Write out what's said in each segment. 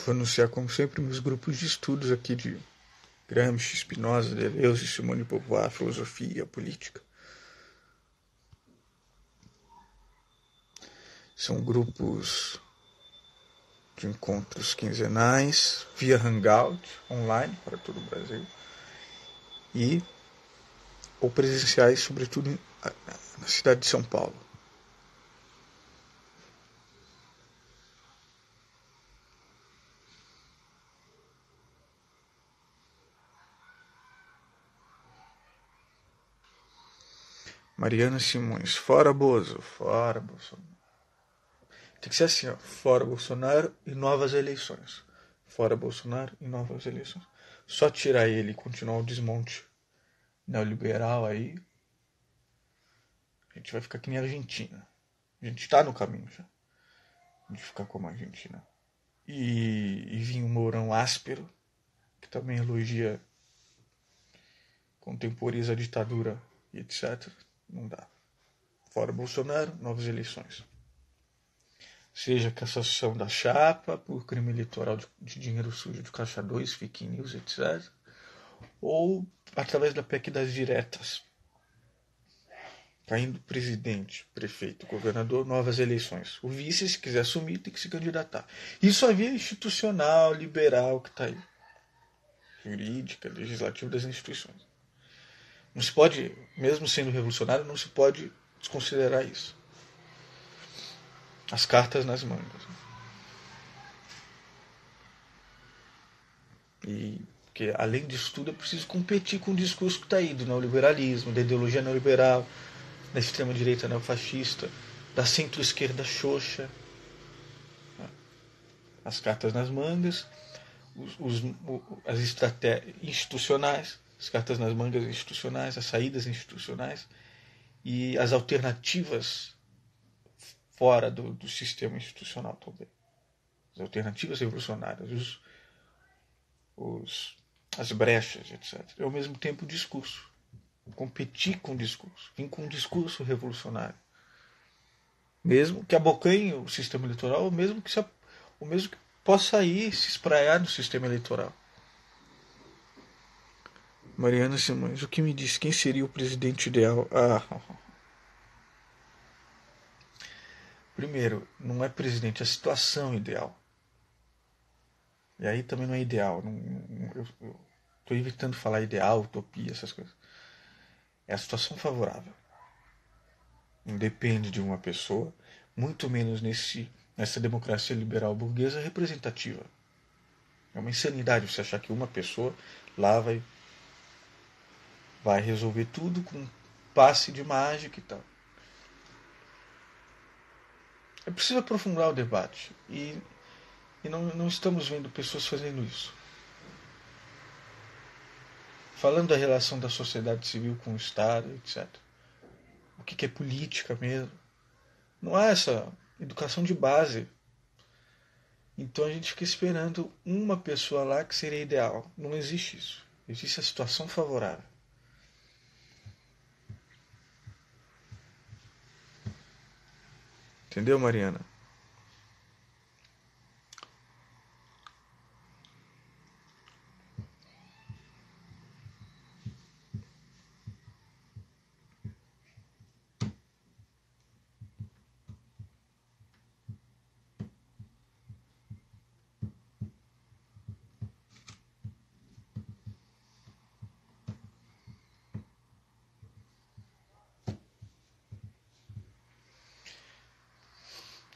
Vou anunciar, como sempre, meus grupos de estudos aqui de Gramsci, Spinoza, Deleuze, Simone de Beauvoir, filosofia, política. São grupos de encontros quinzenais, via Hangout, online, para todo o Brasil, ou presenciais, sobretudo na cidade de São Paulo. Mariana Simões, fora Bozo, fora Bolsonaro. Tem que ser assim, ó, fora Bolsonaro e novas eleições. Fora Bolsonaro e novas eleições. Só tirar ele e continuar o desmonte neoliberal aí, a gente vai ficar que nem a Argentina. A gente está no caminho já de ficar como a Argentina. E vir um Mourão áspero, que também elogia, contemporiza a ditadura e etc. Não dá. Fora Bolsonaro, novas eleições. Seja cassação da chapa por crime eleitoral de dinheiro sujo de Caixa 2, fake news, etc. Ou através da PEC das diretas. Caindo presidente, prefeito, governador, novas eleições. O vice, se quiser assumir, tem que se candidatar. Isso é a via institucional, liberal que está aí. Jurídica, legislativa das instituições. Não se pode, mesmo sendo revolucionário, não se pode desconsiderar isso. As cartas nas mangas. E porque, além disso tudo, é preciso competir com o discurso que está aí, do neoliberalismo, da ideologia neoliberal, da extrema-direita neofascista, da centro-esquerda xoxa. As cartas nas mangas, as estratégias institucionais, as cartas nas mangas institucionais, as saídas institucionais e as alternativas fora do sistema institucional também. As alternativas revolucionárias, as brechas, etc. E ao mesmo tempo o discurso. Competir com o discurso. Vir com um discurso revolucionário. Mesmo que abocanhe o sistema eleitoral, ou mesmo que possa ir se espraiar no sistema eleitoral. Mariana Simões, o que me diz quem seria o presidente ideal? Primeiro, não é presidente, é a situação ideal. E aí também não é ideal. Eu estou evitando falar ideal, utopia, essas coisas. É a situação favorável. Não depende de uma pessoa, muito menos nessa democracia liberal burguesa representativa. É uma insanidade você achar que uma pessoa lá vai resolver tudo com um passe de mágica e tal. É preciso aprofundar o debate. E não estamos vendo pessoas fazendo isso. Falando da relação da sociedade civil com o Estado, etc. O que é política mesmo. Não há essa educação de base. Então a gente fica esperando uma pessoa lá que seria ideal. Não existe isso. Existe a situação favorável. Entendeu, Mariana?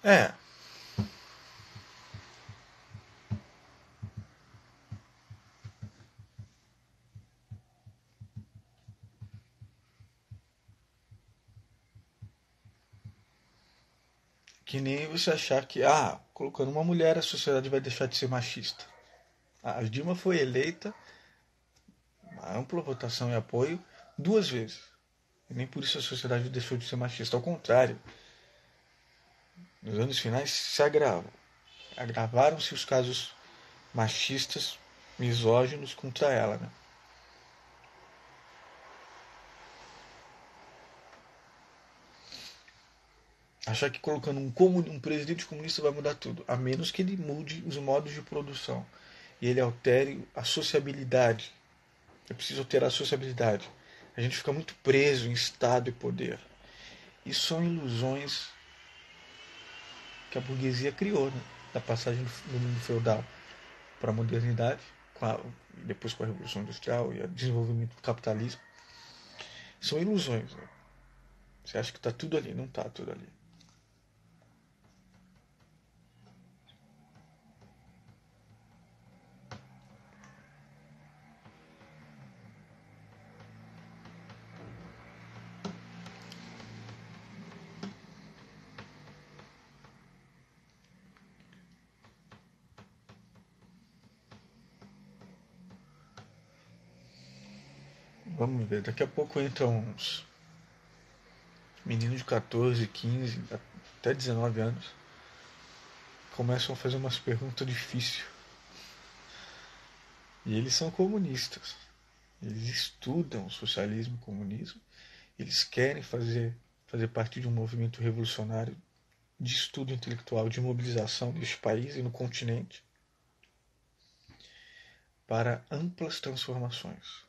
É. Que nem você achar que, colocando uma mulher a sociedade vai deixar de ser machista. A Dilma foi eleita, uma ampla votação e apoio, 2 vezes. E nem por isso a sociedade deixou de ser machista. Ao contrário, nos anos finais se agravam. Agravaram-se os casos machistas, misóginos contra ela. Né? Achar que colocando um presidente comunista vai mudar tudo, a menos que ele mude os modos de produção e ele altere a sociabilidade. É preciso alterar a sociabilidade. A gente fica muito preso em Estado e poder. Isso são ilusões que a burguesia criou, né? Da passagem do mundo feudal para a modernidade, depois com a Revolução Industrial e o desenvolvimento do capitalismo. São ilusões. Né? Você acha que está tudo ali, não está tudo ali. Vamos ver, daqui a pouco entram uns meninos de 14, 15, até 19 anos. Começam a fazer umas perguntas difíceis. E eles são comunistas. Eles estudam o socialismo e o comunismo. Eles querem fazer parte de um movimento revolucionário de estudo intelectual, de mobilização neste país e no continente para amplas transformações.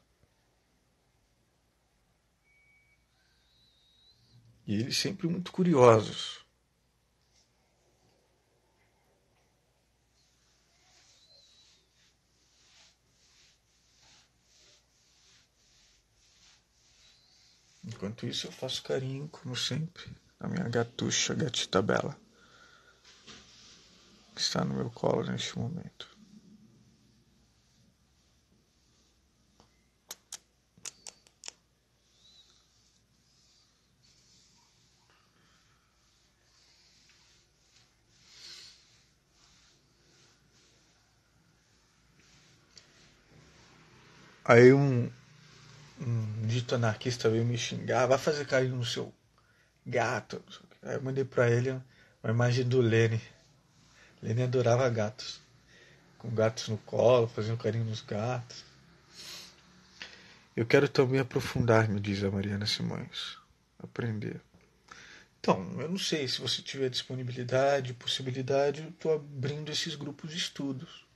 E eles sempre muito curiosos. Enquanto isso, eu faço carinho, como sempre, na minha gatucha, gatita bela, que está no meu colo neste momento. Aí um dito anarquista veio me xingar, vai fazer carinho no seu gato. Aí eu mandei pra ele uma imagem do Lênin. Lênin adorava gatos. Com gatos no colo, fazendo carinho nos gatos. Eu quero também aprofundar, me diz a Mariana Simões. Aprender. Então, eu não sei se você tiver disponibilidade, possibilidade, eu estou abrindo esses grupos de estudos.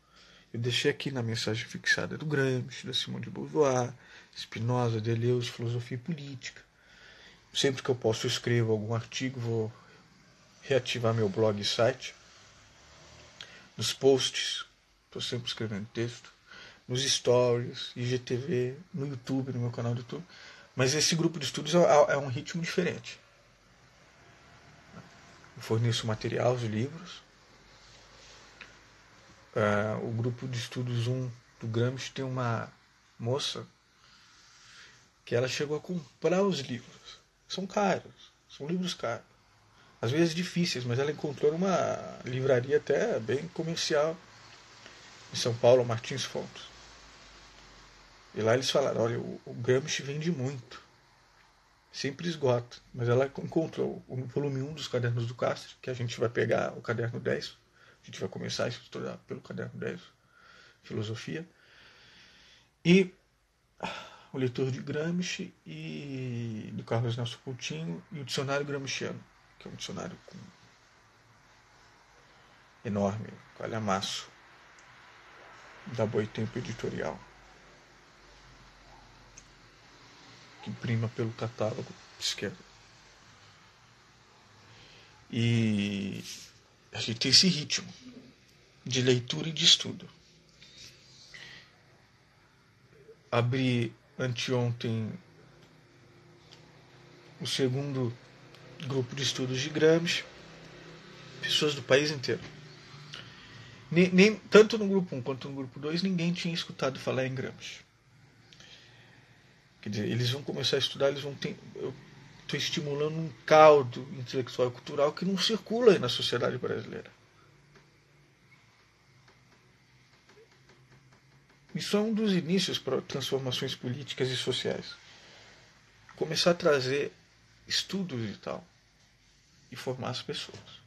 Eu deixei aqui na mensagem fixada do Gramsci, da Simone de Beauvoir, Spinoza, Deleuze, filosofia e política. Sempre que eu posso eu escrevo algum artigo, vou reativar meu blog e site. Nos posts, estou sempre escrevendo texto. Nos stories, IGTV, no YouTube, no meu canal do YouTube. Mas esse grupo de estudos é um ritmo diferente. Eu forneço material, os livros. O grupo de estudos 1 do Gramsci tem uma moça que ela chegou a comprar os livros. São caros, são livros caros. Às vezes difíceis, mas ela encontrou numa livraria até bem comercial em São Paulo, Martins Fontes. E lá eles falaram, olha, o Gramsci vende muito. Sempre esgota. Mas ela encontrou o volume 1 dos Cadernos do Castro, que a gente vai pegar o caderno 10. A gente vai começar a estudar pelo caderno 10, filosofia. E o leitor de Gramsci e do Carlos Nelson Coutinho e o dicionário gramsciano, que é um dicionário enorme, calhamaço, da Boitempo Editorial, que prima pelo catálogo esquerdo. E a gente tem esse ritmo de leitura e de estudo. Abri anteontem o segundo grupo de estudos de Gramsci, pessoas do país inteiro. Nem, tanto no grupo 1 quanto no grupo 2, ninguém tinha escutado falar em Gramsci. Quer dizer, eles vão começar a estudar, eles vão ter. Eu estou estimulando um caldo intelectual e cultural que não circula aí na sociedade brasileira. Isso é um dos inícios para transformações políticas e sociais. Começar a trazer estudos e tal. E formar as pessoas.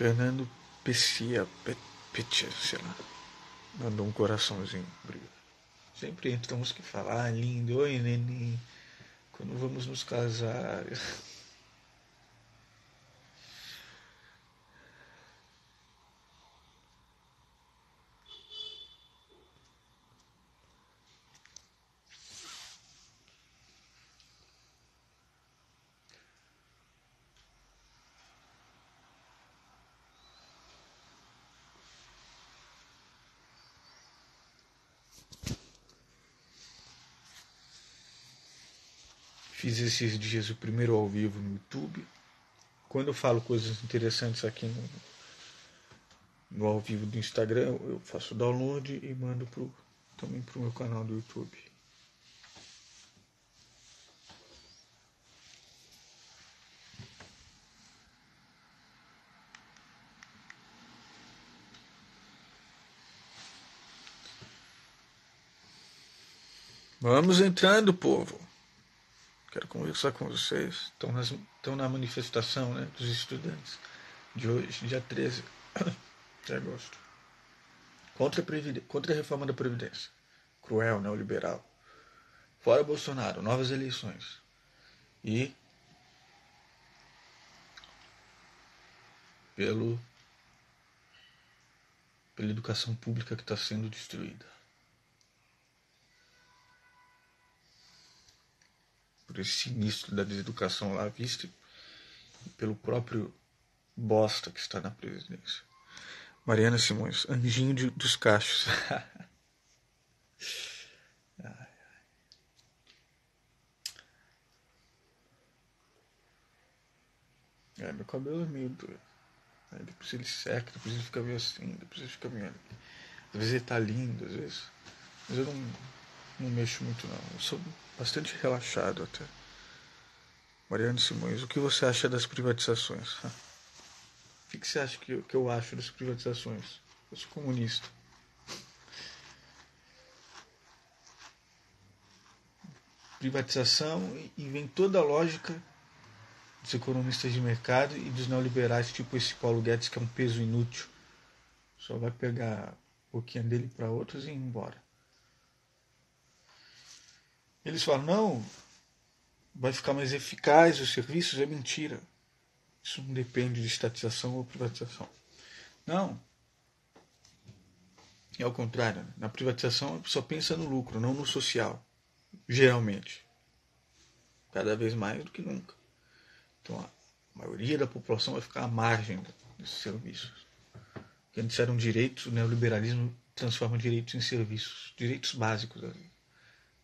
Fernando Pescia, sei lá. Mandou um coraçãozinho. Sempre temos que falar, lindo, oi neném, quando vamos nos casar. Fiz esses dias o primeiro ao vivo no YouTube. Quando eu falo coisas interessantes aqui no ao vivo do Instagram, eu faço download e mando também pro meu canal do YouTube. Vamos entrando, povo. Quero conversar com vocês. Estão na manifestação, né, dos estudantes de hoje, dia 13 de agosto. Contra a reforma da Previdência. Cruel, neoliberal. Fora Bolsonaro, novas eleições. E pela educação pública que está sendo destruída. Por esse sinistro da deseducação lá vista e pelo próprio bosta que está na presidência. Mariana Simões, anjinho dos cachos. Meu cabelo é meio doido. Aí depois ele seca, depois ele fica meio assim, depois ele fica meio... Às vezes ele tá lindo, às vezes. Mas eu não mexo muito não. Eu sou bastante relaxado até. Mariana Simões, o que você acha das privatizações? O que você acha que eu acho das privatizações? Eu sou comunista. Privatização e vem toda a lógica dos economistas de mercado e dos neoliberais, tipo esse Paulo Guedes, que é um peso inútil. Só vai pegar um pouquinho dele para outros e ir embora. Eles falam, não, vai ficar mais eficaz os serviços, é mentira. Isso não depende de estatização ou privatização. Não. É ao contrário. Na privatização a pessoa pensa no lucro, não no social. Geralmente. Cada vez mais do que nunca. Então a maioria da população vai ficar à margem desses serviços. Que antes eram direitos, o neoliberalismo transforma direitos em serviços. Direitos básicos. O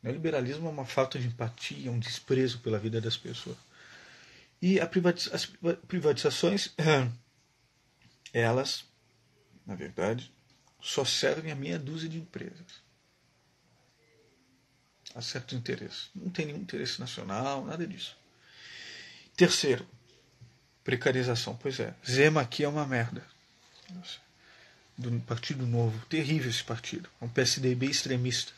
neoliberalismo é uma falta de empatia, um desprezo pela vida das pessoas. E as privatizações, elas, na verdade, só servem a meia dúzia de empresas. Há certos interesses. Não tem nenhum interesse nacional, nada disso. Terceiro, precarização. Pois é, Zema aqui é uma merda. Do Partido Novo. Terrível esse partido. É um PSDB extremista.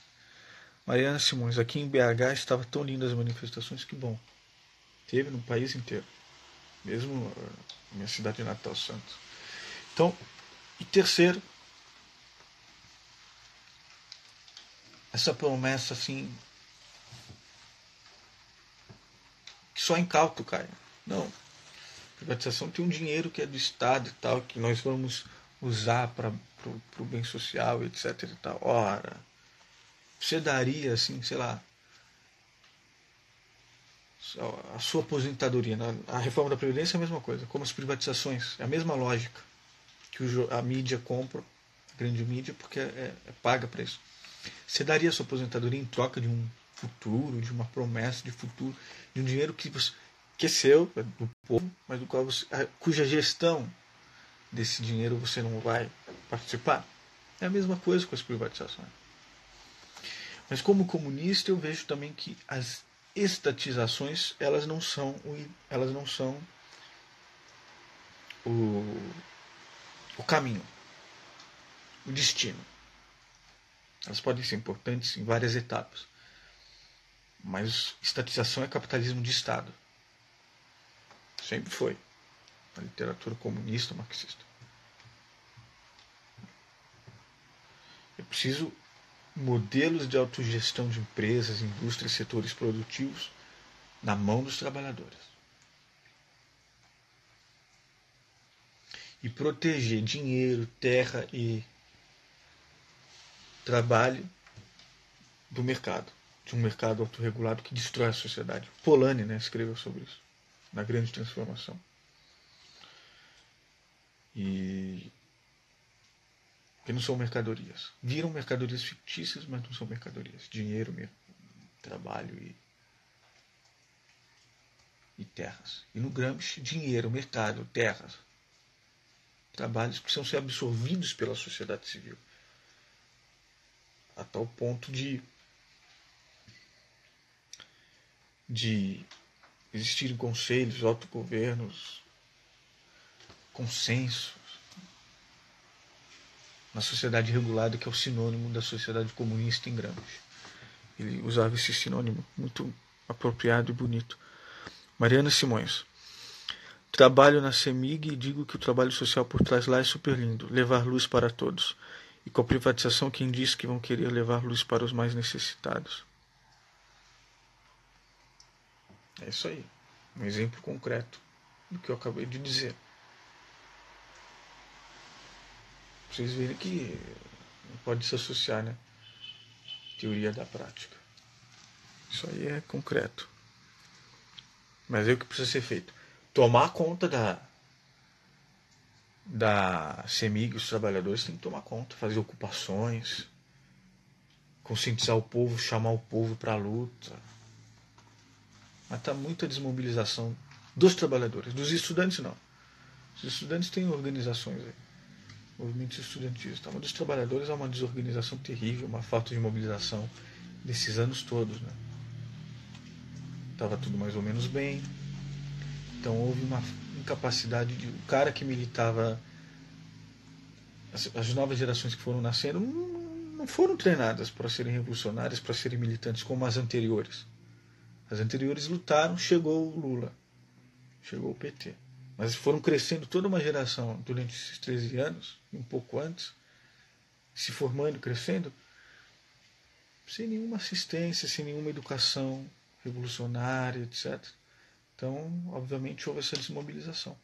Mariana Simões, aqui em BH estava tão lindas as manifestações, que bom. Teve no país inteiro. Mesmo na minha cidade natal, Santos. Então, e terceiro, essa promessa assim, que só em cálculo cai. Não. A privatização tem um dinheiro que é do Estado e tal, que nós vamos usar para o bem social, etc. E tal. Ora, você daria, assim, sei lá, a sua aposentadoria. A reforma da Previdência é a mesma coisa, como as privatizações, é a mesma lógica que a mídia compra, a grande mídia, porque é paga para isso. Você daria a sua aposentadoria em troca de um futuro, de uma promessa de futuro, de um dinheiro que é seu, é do povo, mas do qual cuja gestão desse dinheiro você não vai participar? É a mesma coisa com as privatizações. Mas como comunista eu vejo também que as estatizações elas não são o caminho, o destino. Elas podem ser importantes em várias etapas. Mas estatização é capitalismo de Estado. Sempre foi. Na literatura comunista, marxista. É preciso modelos de autogestão de empresas, indústrias, setores produtivos na mão dos trabalhadores. E proteger dinheiro, terra e trabalho do mercado, de um mercado autorregulado que destrói a sociedade. Polanyi, né, escreveu sobre isso, na Grande Transformação. E que não são mercadorias. Viram mercadorias fictícias, mas não são mercadorias. Dinheiro, trabalho e terras. E no Gramsci, dinheiro, mercado, terras, trabalhos que precisam ser absorvidos pela sociedade civil. A tal ponto de existirem conselhos, autogovernos, consensos na sociedade regulada, que é o sinônimo da sociedade comunista em Gramsci. Ele usava esse sinônimo muito apropriado e bonito. Mariana Simões. Trabalho na CEMIG e digo que o trabalho social por trás lá é super lindo. Levar luz para todos. E com a privatização, quem diz que vão querer levar luz para os mais necessitados? É isso aí. Um exemplo concreto do que eu acabei de dizer. Vocês verem que não pode se associar, né? Teoria da prática. Isso aí é concreto. Mas é o que precisa ser feito. Tomar conta da CEMIG, os trabalhadores têm que tomar conta, fazer ocupações, conscientizar o povo, chamar o povo para a luta. Mas está muita desmobilização dos trabalhadores, dos estudantes não. Os estudantes têm organizações aí, movimentos estudantis, mas dos trabalhadores há uma desorganização terrível, uma falta de mobilização desses anos todos, né? Estava tudo mais ou menos bem, então houve uma incapacidade de o cara que militava, as novas gerações que foram nascendo não foram treinadas para serem revolucionárias, para serem militantes como as anteriores. As anteriores lutaram, chegou o Lula, chegou o PT. Mas foram crescendo toda uma geração durante esses 13 anos, um pouco antes, se formando, crescendo, sem nenhuma assistência, sem nenhuma educação revolucionária, etc. Então, obviamente, houve essa desmobilização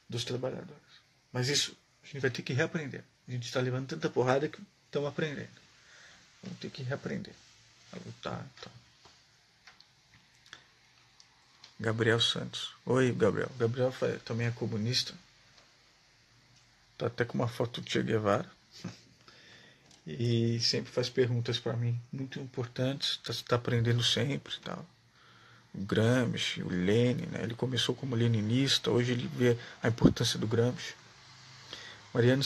dos trabalhadores. Mas isso a gente vai ter que reaprender. A gente está levando tanta porrada que estamos aprendendo. Vamos ter que reaprender a lutar. Então. Gabriel Santos. Oi, Gabriel. Gabriel também é comunista. Tá até com uma foto do Che Guevara. E sempre faz perguntas para mim muito importantes. Tá aprendendo sempre e tal. O Gramsci, o Lenin, né? Ele começou como leninista, hoje ele vê a importância do Gramsci. Mariana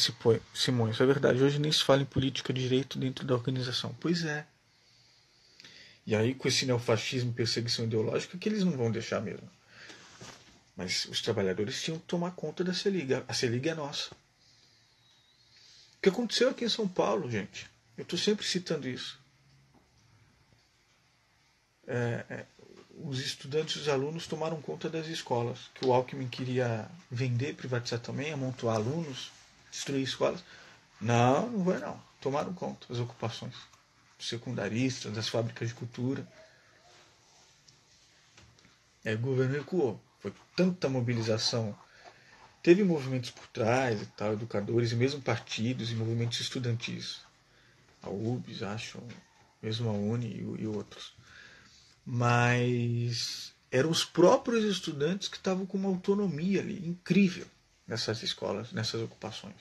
Simões, é verdade, hoje nem se fala em política de direito dentro da organização. Pois é. E aí, com esse neofascismo e perseguição ideológica, que eles não vão deixar mesmo. Mas os trabalhadores tinham que tomar conta da CELIG. A CELIG é nossa. O que aconteceu aqui em São Paulo, gente? Eu estou sempre citando isso. Os estudantes e os alunos tomaram conta das escolas. Que o Alckmin queria vender, privatizar também, amontoar alunos, destruir escolas. Não, não vai não. Tomaram conta das ocupações. Dos secundaristas, das fábricas de cultura. Aí o governo recuou. Foi tanta mobilização. Teve movimentos por trás e tal, educadores e mesmo partidos e movimentos estudantis. A UBS, acho, mesmo a Uni e outros. Mas eram os próprios estudantes que estavam com uma autonomia ali incrível nessas escolas, nessas ocupações.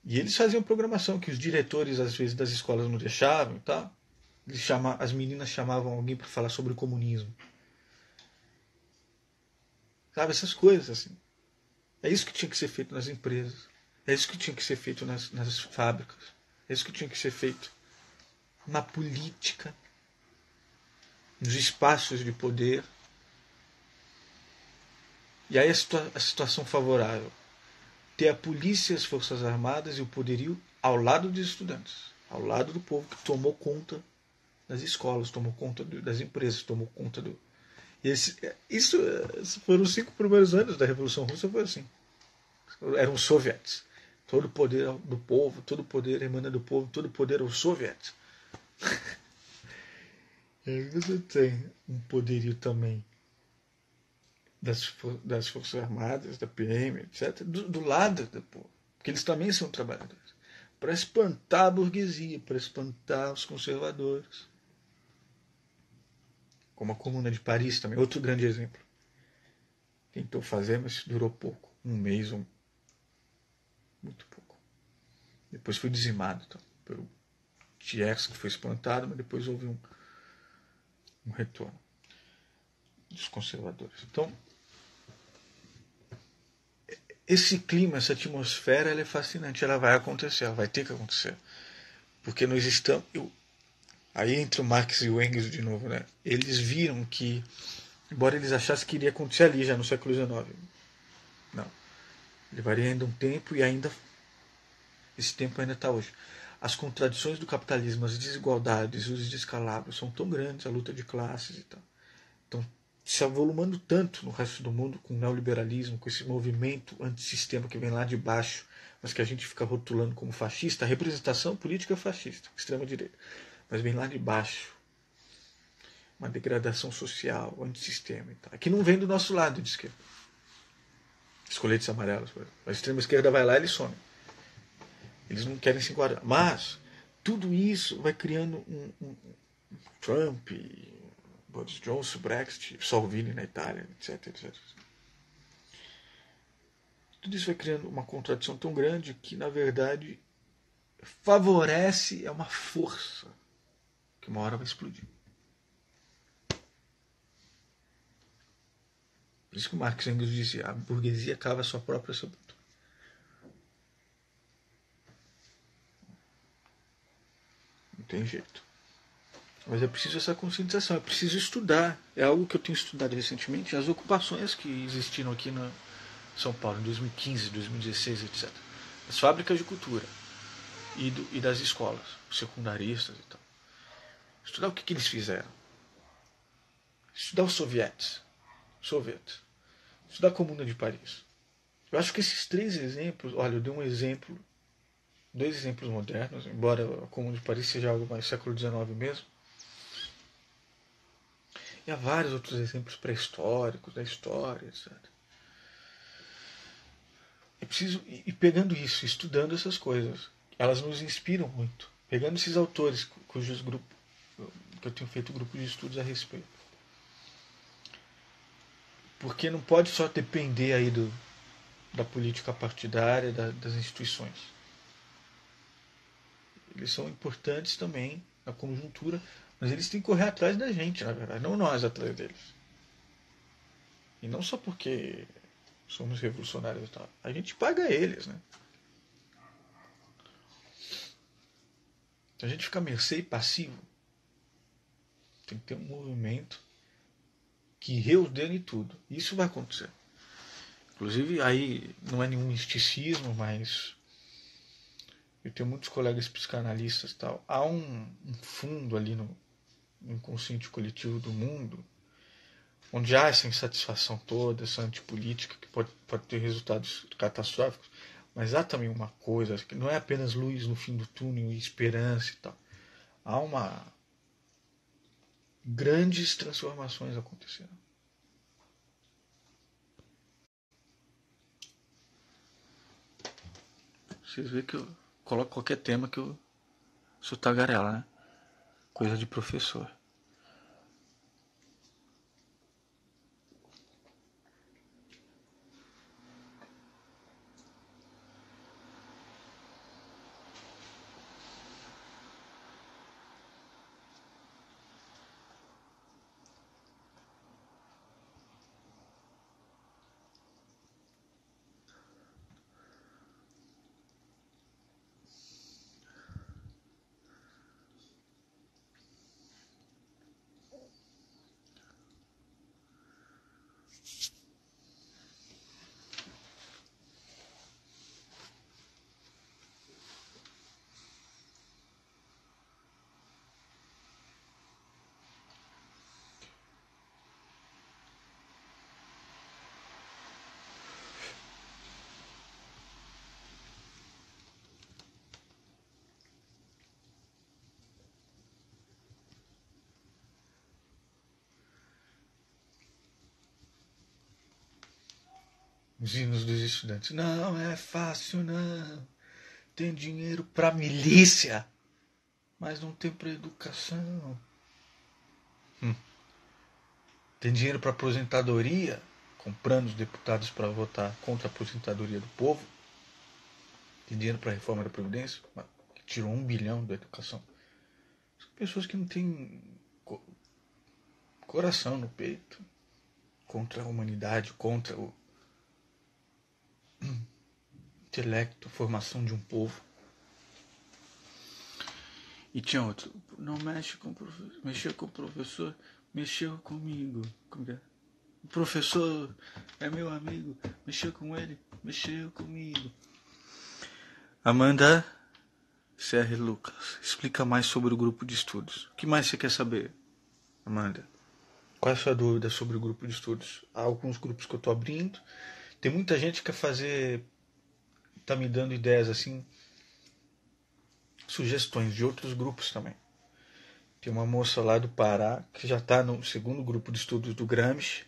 E eles faziam programação que os diretores às vezes das escolas não deixavam e tal. As meninas chamavam alguém para falar sobre o comunismo. Sabe, essas coisas assim. É isso que tinha que ser feito nas empresas. É isso que tinha que ser feito nas fábricas. É isso que tinha que ser feito na política, nos espaços de poder. E aí a situação favorável. Ter a polícia, as forças armadas e o poderio ao lado dos estudantes. Ao lado do povo que tomou conta das escolas, tomou conta das empresas, tomou conta do... Isso foram os 5 primeiros anos da Revolução Russa, foi assim. Eram os soviets. Todo o poder do povo, todo o poder emana do povo, todo o poder aos soviets. E aí você tem um poderio também das Forças Armadas, da PM, etc., do lado do povo. Porque eles também são trabalhadores. Para espantar a burguesia, para espantar os conservadores. Como a Comuna de Paris também, outro grande exemplo. Tentou fazer, mas durou pouco. Um mês, muito pouco. Depois foi dizimado pelo Thiers, que foi espantado, mas depois houve um retorno dos conservadores. Então, esse clima, essa atmosfera, ela é fascinante. Ela vai acontecer, ela vai ter que acontecer. Porque nós estamos... Aí entra o Marx e o Engels de novo, né? Eles viram que, embora eles achassem que iria acontecer ali já no século XIX, não. Levaria ainda um tempo e ainda esse tempo ainda está hoje. As contradições do capitalismo, as desigualdades, os descalabros são tão grandes, a luta de classes e tal. Então, se avolumando tanto no resto do mundo com o neoliberalismo, com esse movimento antissistema que vem lá de baixo, mas que a gente fica rotulando como fascista, a representação política é fascista, extrema-direita, mas vem lá de baixo. Uma degradação social, antissistema e tal. Aqui não vem do nosso lado de esquerda. Os coletes amarelos, por exemplo. A extrema-esquerda vai lá e eles somem. Eles não querem se enquadrar. Mas tudo isso vai criando um Trump, Boris Johnson, Brexit, Salvini na Itália, etc, etc. Tudo isso vai criando uma contradição tão grande que, na verdade, favorece, é uma força que uma hora vai explodir. Por isso que o Marx Engels dizia, a burguesia cava a sua própria sepultura. Não tem jeito. Mas é preciso essa conscientização, é preciso estudar. É algo que eu tenho estudado recentemente, as ocupações que existiram aqui na São Paulo em 2015, 2016, etc. As fábricas de cultura e das escolas, secundaristas e tal. Estudar o que eles fizeram. Estudar os soviets. Estudar a Comuna de Paris. Eu acho que esses três exemplos, olha, eu dei um exemplo, dois exemplos modernos, embora a Comuna de Paris seja algo mais século XIX mesmo. E há vários outros exemplos pré-históricos, da história, etc. É preciso ir pegando isso, estudando essas coisas. Elas nos inspiram muito. Pegando esses autores cujos grupos, que eu tenho feito grupos de estudos a respeito. Porque não pode só depender aí da política partidária, das instituições. Eles são importantes também na conjuntura, mas eles têm que correr atrás da gente, na verdade, não nós atrás deles. E não só porque somos revolucionários e tal. A gente paga eles, né? Se a gente fica mercê e passivo, tem que ter um movimento que reordene tudo. Isso vai acontecer. Inclusive, aí não é nenhum misticismo, mas eu tenho muitos colegas psicanalistas e tal. Há um fundo ali no inconsciente coletivo do mundo onde há essa insatisfação toda, essa antipolítica que pode ter resultados catastróficos, mas há também uma coisa que não é apenas luz no fim do túnel e esperança e tal. Há grandes transformações acontecendo. Vocês veem que eu coloco qualquer tema que eu sou tagarela, né? Coisa de professor. Os hinos dos estudantes. Não é fácil, não. Tem dinheiro para milícia, mas não tem para educação. Tem dinheiro para aposentadoria, comprando os deputados para votar contra a aposentadoria do povo. Tem dinheiro para a reforma da Previdência, que tirou 1 bilhão da educação. São pessoas que não têm coração no peito contra a humanidade, contra o intelecto, a formação de um povo. E tinha outro. Não mexe com o professor. Mexeu com o professor, mexeu comigo. Como é? O professor é meu amigo. Mexeu com ele, mexeu comigo. Amanda C.R. Lucas, explica mais sobre o grupo de estudos. O que mais você quer saber, Amanda? Qual é a sua dúvida sobre o grupo de estudos? Há alguns grupos que eu estou abrindo. Tem muita gente que quer fazer... Tá me dando ideias assim, sugestões de outros grupos também. Tem uma moça lá do Pará que já está no segundo grupo de estudos do Gramsci.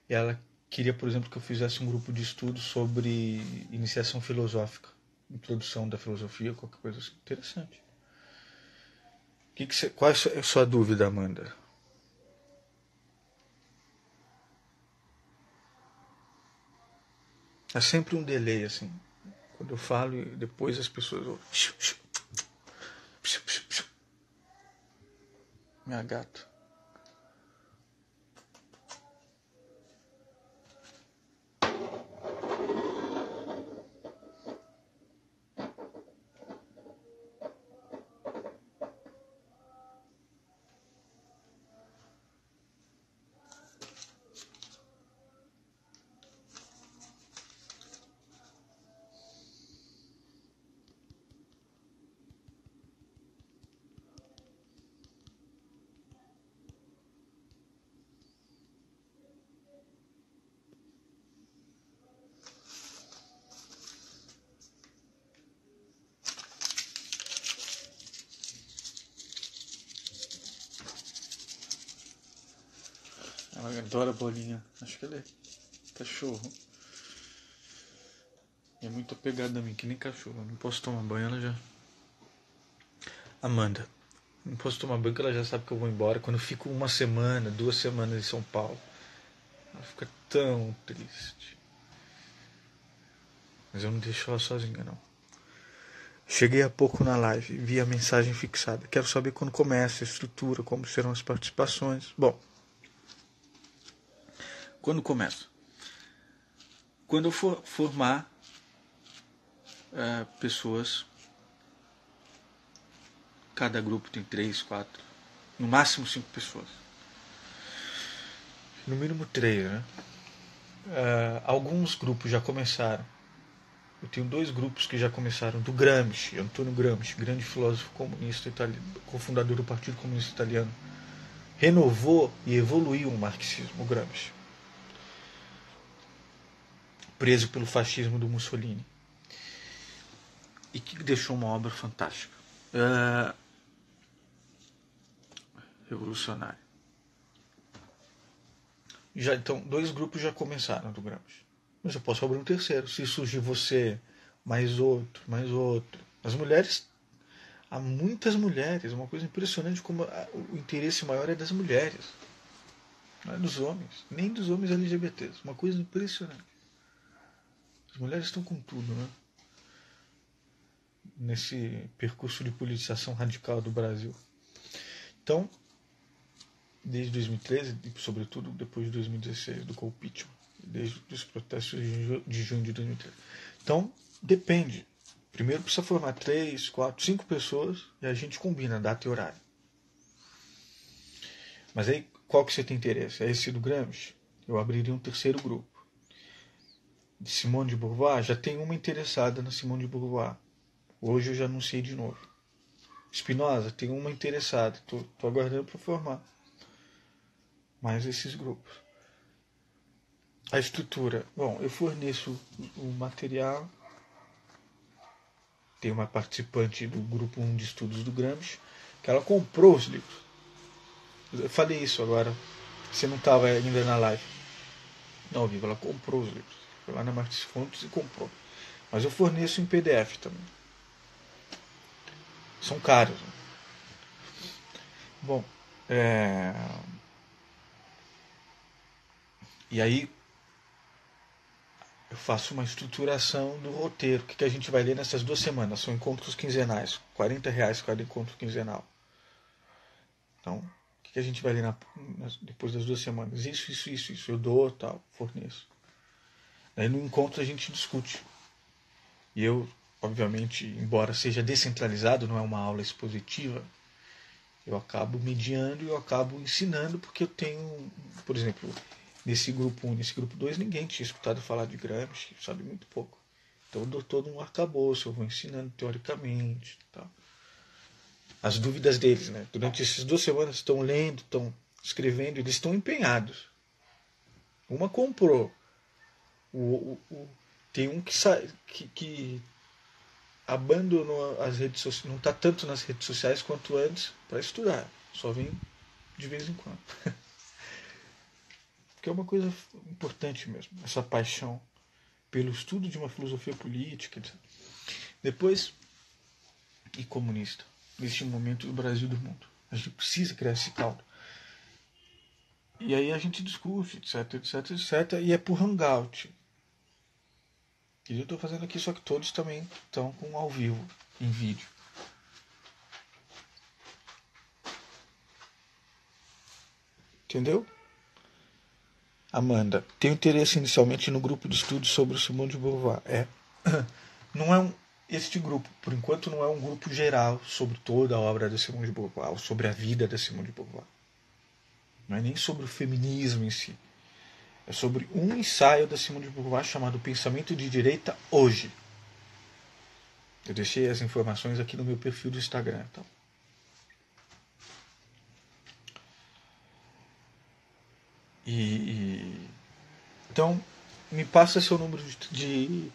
E ela queria, por exemplo, que eu fizesse um grupo de estudos sobre iniciação filosófica, introdução da filosofia, qualquer coisa assim. Interessante. Qual é a sua dúvida, Amanda? Há sempre um delay, assim. Quando eu falo e depois as pessoas ouvem. Minha gata. Ela adora bolinha. Acho que ela é cachorro. É muito apegada a mim, que nem cachorro. Eu não posso tomar banho, ela já... Amanda, não posso tomar banho, porque ela já sabe que eu vou embora. Quando eu fico 1 semana, 2 semanas em São Paulo, ela fica tão triste. Mas eu não deixo ela sozinha, não. Cheguei há pouco na live, vi a mensagem fixada. Quero saber quando começa, a estrutura, como serão as participações. Bom, quando começa? Quando eu for formar pessoas, cada grupo tem 3, 4, no máximo 5 pessoas. No mínimo 3, né? Alguns grupos já começaram. Eu tenho 2 grupos que já começaram, do Gramsci, Antônio Gramsci, grande filósofo comunista italiano, cofundador do Partido Comunista Italiano. Renovou e evoluiu o marxismo, o Gramsci. Preso pelo fascismo do Mussolini. E que deixou uma obra fantástica. Revolucionária. Então, 2 grupos já começaram do Gramsci. Mas eu posso abrir um terceiro. Se surgir você, mais outro, mais outro. As mulheres, há muitas mulheres. Uma coisa impressionante como o interesse maior é das mulheres. Não é dos homens. Nem dos homens LGBTs. Uma coisa impressionante. As mulheres estão com tudo, né? Nesse percurso de politização radical do Brasil. Então, desde 2013, e sobretudo depois de 2016, do golpe, desde os protestos de junho de 2013. Então, depende. Primeiro precisa formar 3, 4, 5 pessoas e a gente combina data e horário. Mas aí, qual que você tem interesse? É esse do Gramsci? Eu abriria um terceiro grupo. De Simone de Beauvoir, já tem uma interessada na Simone de Beauvoir. Hoje eu já anunciei de novo. Spinoza, tem uma interessada. Estou aguardando para formar mais esses grupos. A estrutura. Bom, eu forneço o material. Tem uma participante do grupo 1 de estudos do Gramsci, que ela comprou os livros. Eu falei isso agora. Você não estava ainda na live. Não, ao vivo, ela comprou os livros. Foi lá na Martins Fontes e comprou. Mas eu forneço em PDF também. São caros. Né? Bom, e aí eu faço uma estruturação do roteiro. O que a gente vai ler nessas 2 semanas? São encontros quinzenais. R$ 40 cada encontro quinzenal. Então, o que a gente vai ler depois das 2 semanas? Isso. Eu dou, tal, forneço. Aí no encontro a gente discute. E eu, obviamente, embora seja descentralizado, não é uma aula expositiva, eu acabo mediando e eu acabo ensinando, porque eu tenho, por exemplo, nesse grupo 1, nesse grupo 2, ninguém tinha escutado falar de Gramsci, sabe muito pouco. Então eu dou todo um arcabouço, eu vou ensinando teoricamente. Tal. As dúvidas deles, né? Durante essas 2 semanas estão lendo, estão escrevendo, eles estão empenhados. Uma comprou. Tem um que abandonou as redes sociais, não está tanto nas redes sociais quanto antes para estudar. Só vem de vez em quando. Porque é uma coisa importante mesmo, essa paixão pelo estudo de uma filosofia política, etc. Depois, e comunista, neste momento do Brasil e do mundo. A gente precisa criar esse caldo. E aí a gente discute, etc. E é por hangout. E eu estou fazendo aqui, só que todos também estão com ao vivo, em vídeo. Entendeu? Amanda, tenho interesse inicialmente no grupo de estudos sobre o Simone de Beauvoir. Não é este grupo, por enquanto, não é um grupo geral sobre toda a obra da Simone de Beauvoir, ou sobre a vida da Simone de Beauvoir. Não é nem sobre o feminismo em si. É sobre um ensaio da Simone de Beauvoir chamado Pensamento de Direita Hoje. Eu deixei as informações aqui no meu perfil do Instagram. Então, então me passa seu número de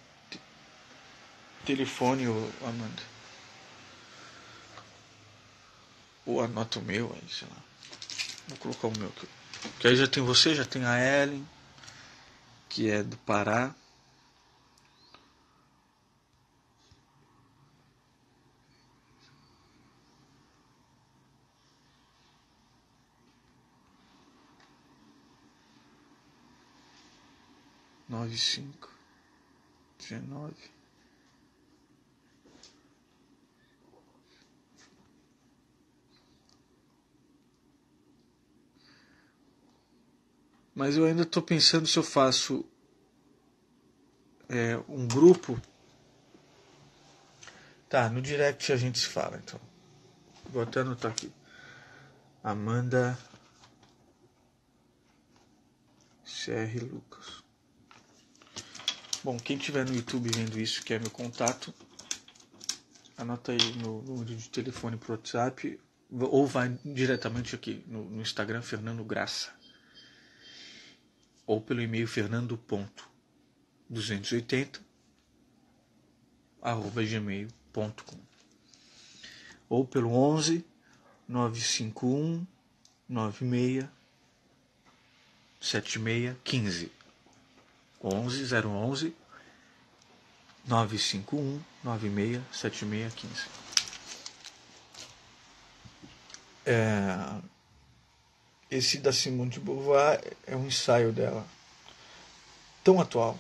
telefone, Amanda. Ou anota o meu aí, sei lá. Vou colocar o meu aqui. Que aí já tem você, já tem a Ellen, que é do Pará. Nove cinco 19. Mas eu ainda estou pensando se eu faço um grupo. Tá, no direct a gente se fala, então. Vou até anotar aqui. Amanda CR Lucas. Bom, quem tiver no YouTube vendo isso, que é meu contato, anota aí meu número de telefone pro WhatsApp, ou vai diretamente aqui no Instagram, Fernando Graça. Ou pelo e-mail fernando.280@gmail.com, ou pelo 11 951 96 7615, 011 951 96 7615. Esse da Simone de Beauvoir é um ensaio dela tão atual.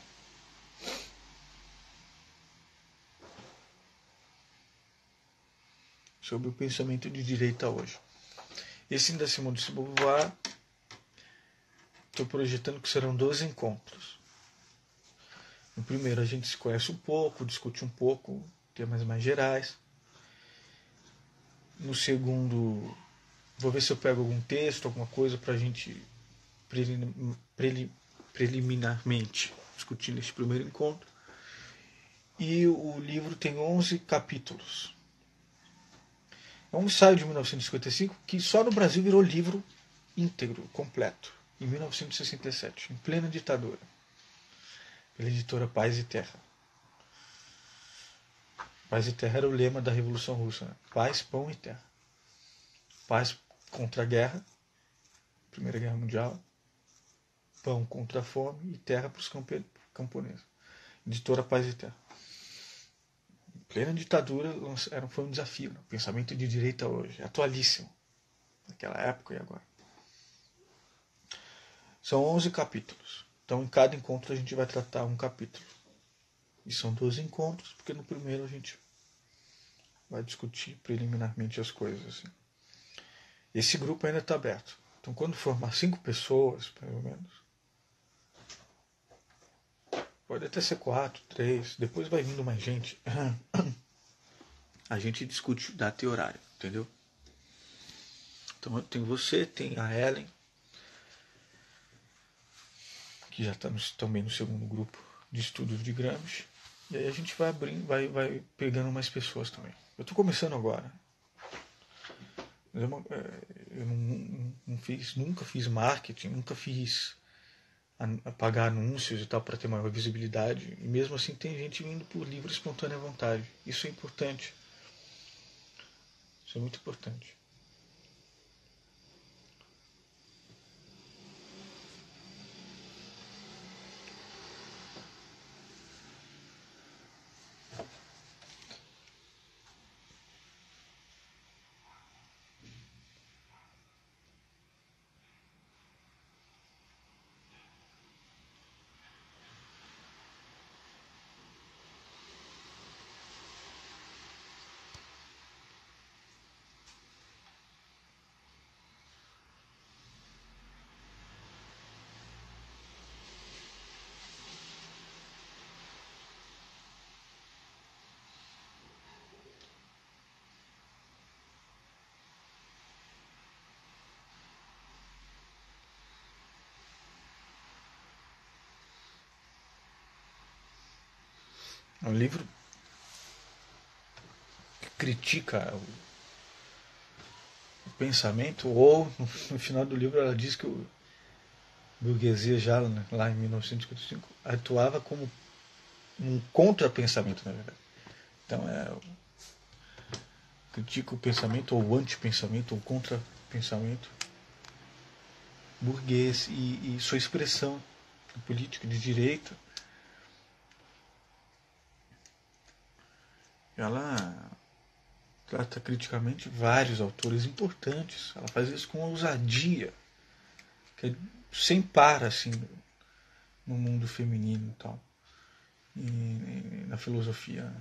Sobre o pensamento de direita hoje. Esse da Simone de Beauvoir, estou projetando que serão 12 encontros. No primeiro a gente se conhece um pouco, discute um pouco, temas mais gerais. No segundo, vou ver se eu pego algum texto, alguma coisa para a gente preliminarmente discutir nesse primeiro encontro. E o livro tem 11 capítulos. É um ensaio de 1955 que só no Brasil virou livro íntegro, completo, em 1967, em plena ditadura, pela editora Paz e Terra. Paz e Terra era o lema da Revolução Russa. Né? Paz, pão e terra. Paz contra a guerra, Primeira Guerra Mundial. Pão contra a fome e terra para os camponesa. Editora Paz e Terra. Em plena ditadura foi um desafio. Né? Pensamento de direita hoje. Atualíssimo. Naquela época e agora. São 11 capítulos. Então, em cada encontro, a gente vai tratar um capítulo. E são 12 encontros, porque no primeiro a gente vai discutir preliminarmente as coisas. Assim. Esse grupo ainda está aberto. Então, quando formar 5 pessoas, pelo menos, pode até ser 4, 3, depois vai vindo mais gente. A gente discute data e horário, entendeu? Então, tem você, tem a Ellen, que já está também no segundo grupo de estudos de Gramsci. E aí a gente vai abrindo, vai pegando mais pessoas também. Eu estou começando agora. Eu nunca fiz marketing, nunca fiz pagar anúncios e tal para ter maior visibilidade. E mesmo assim tem gente vindo por livre e espontânea vontade. Isso é importante. Isso é muito importante. É um livro que critica o pensamento, ou no final do livro ela diz que o burguesia já lá em 1955 atuava como um contrapensamento, na verdade. Então critica o pensamento ou o antipensamento ou o contrapensamento burguês e sua expressão política de direita. Ela trata criticamente vários autores importantes. Ela faz isso com ousadia, que é sem par assim no mundo feminino e tal, e na filosofia.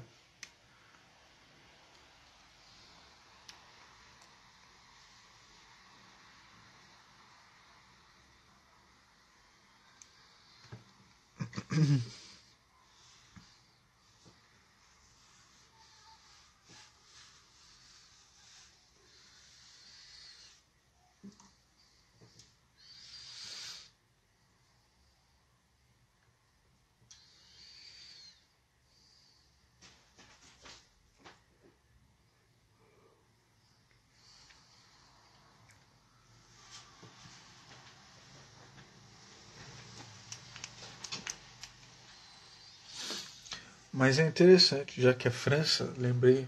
Mas é interessante, já que a França, lembrei,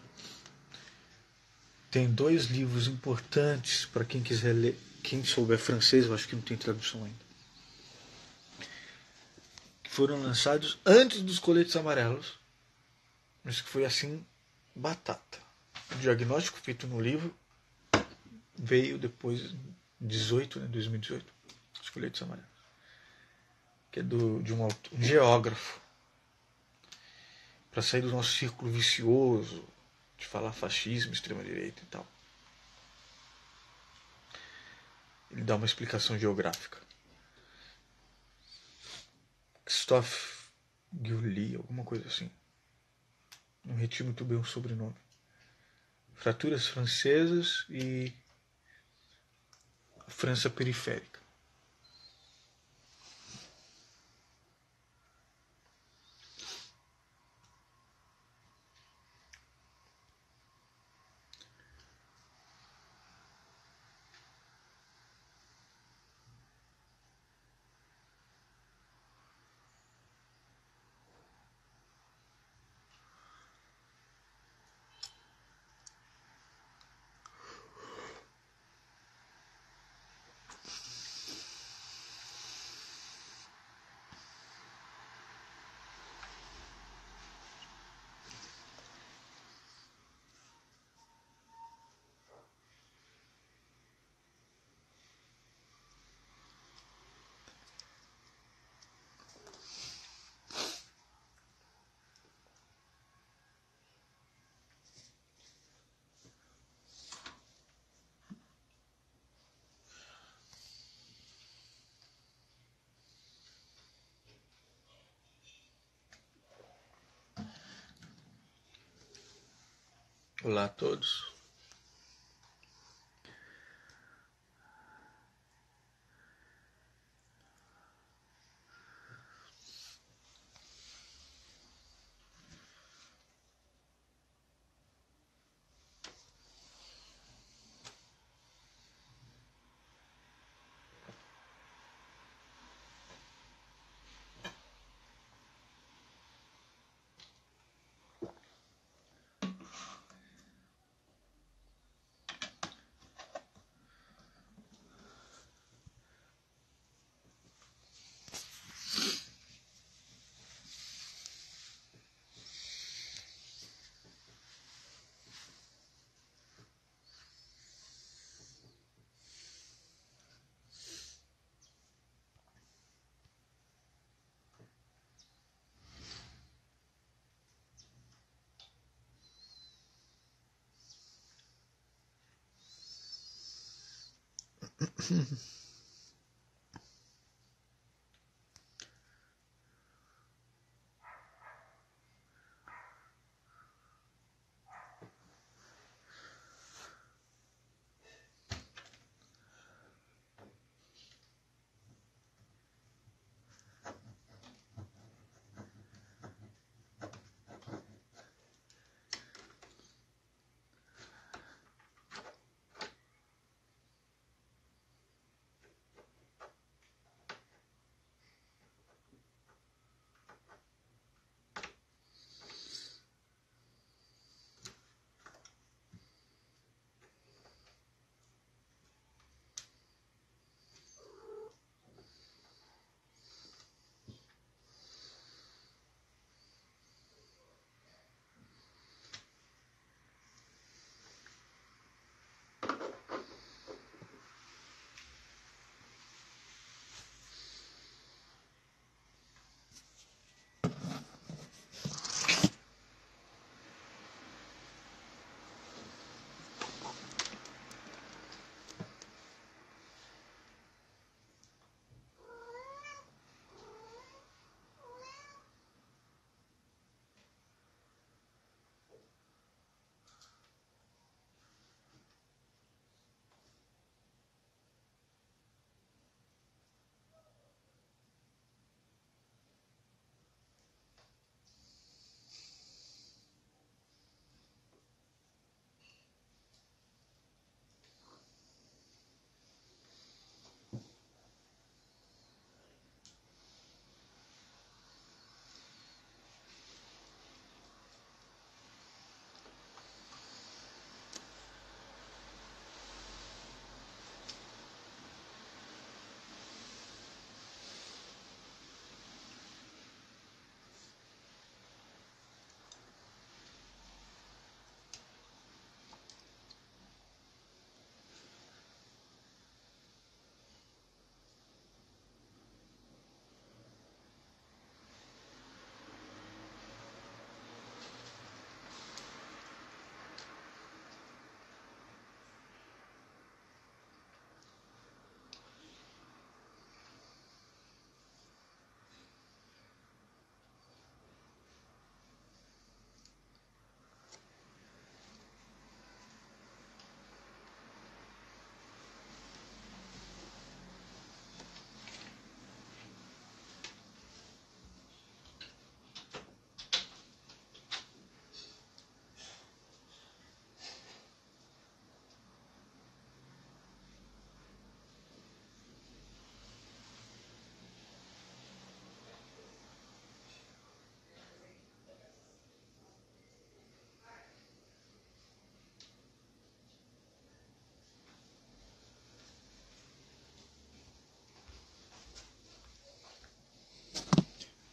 tem 2 livros importantes para quem quiser ler. Quem souber francês, eu acho que não tem tradução ainda. Que foram lançados antes dos Coletes Amarelos, mas que foi assim, batata. O diagnóstico feito no livro veio depois, 18, né, 2018, os Coletes Amarelos. Que é de um geógrafo. Para sair do nosso círculo vicioso de falar fascismo, extrema-direita e tal. Ele dá uma explicação geográfica. Christophe Guilly, alguma coisa assim. Não retiro muito bem o sobrenome. Fraturas francesas e a França periférica. Olá a todos.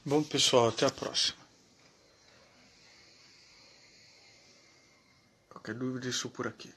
Bom, pessoal, até a próxima. Qualquer dúvida, estou por aqui.